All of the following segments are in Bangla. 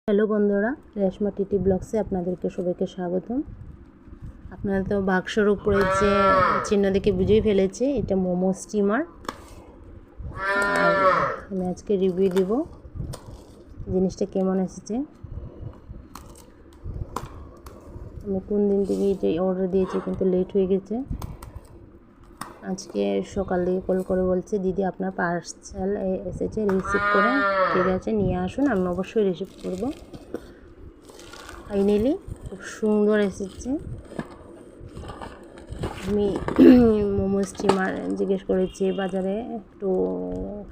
হ্যালো বন্ধুরা, রেশমা টিটি ব্লগসে আপনাদেরকে সবাইকে স্বাগতম। আপনারা তো বাক্সর উপরে যে চিহ্ন দেখে বুঝেই ফেলেছে এটা মোমো স্টিমার। আর আমি আজকে রিভিউ দিব জিনিসটা কেমন এসেছে। আমি কোন দিন থেকে এটা অর্ডার দিয়েছি কিন্তু লেট হয়ে গেছে। আজকে সকালে কল করে বলছে দিদি আপনার পার্সেল এসেছে, রিসিভ করেন। ঠিক আছে, নিয়ে আসুন, আমি অবশ্যই রিসিভ করব। ফাইনালি খুব সুন্দর এসেছে। আমি মোমো স্টিমার জিজ্ঞেস করেছি বাজারে, একটু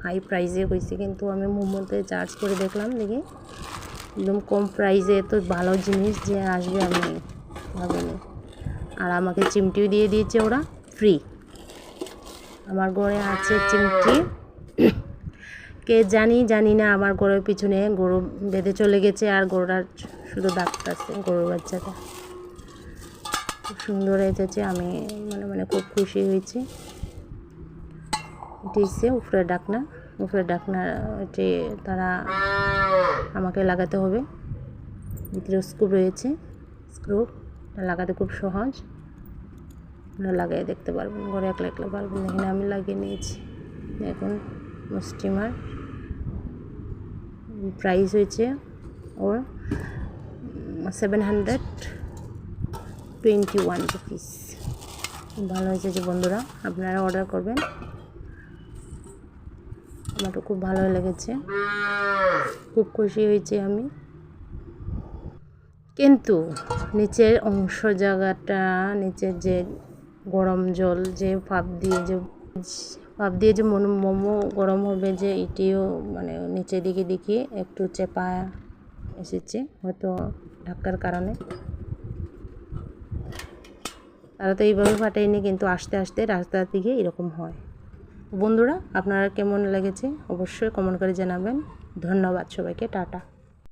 হাই প্রাইসে হয়েছে, কিন্তু আমি মোমোতে চার্জ করে দেখলাম, দেখি একদম কম প্রাইসে এত ভালো জিনিস যে আসবে আমি ভাবিনি। আর আমাকে চিমটিও দিয়ে দিয়েছে ওরা ফ্রি। আমার ঘরে আছে চিমটি, কে জানি না আমার গরুর পিছনে গরু বেঁধে চলে গেছে, আর গরুটার শুধু ডাকতেছে, গরুর বাচ্চাটা খুব সুন্দর এসেছে। আমি মানে খুব খুশি হয়েছি। এটি হচ্ছে উপরের ডাকনা এটি তারা আমাকে লাগাতে হবে। ভিতরে স্ক্রু রয়েছে, স্ক্রুটা লাগাতে খুব সহজ, লাগাই দেখতে পারবেন, ঘরে একলা পারবেন। এখানে আমি লাগিয়ে নিয়েছি। এখন স্টিমার প্রাইস হয়েছে ওর 721 রুপিস। ভালো হয়েছে যে বন্ধুরা, আপনারা অর্ডার করবেন। আমার তো খুব ভালো লেগেছে, খুব খুশি হয়েছি আমি। কিন্তু নিচের অংশ জায়গাটা, নিচের যে গরম জল যে ভাপ দিয়ে যে মোমো গরম হবে, যে এটিও মানে নিচের দিকে দেখি একটু চেপা এসেছে, হয়তো ধাক্কার কারণে। তারা তো এইভাবে ফাটায়নি, কিন্তু আস্তে আস্তে রাস্তার দিকে এরকম হয়। বন্ধুরা, আপনারা কেমন লেগেছে অবশ্যই কমেন্ট করে জানাবেন। ধন্যবাদ সবাইকে, টাটা।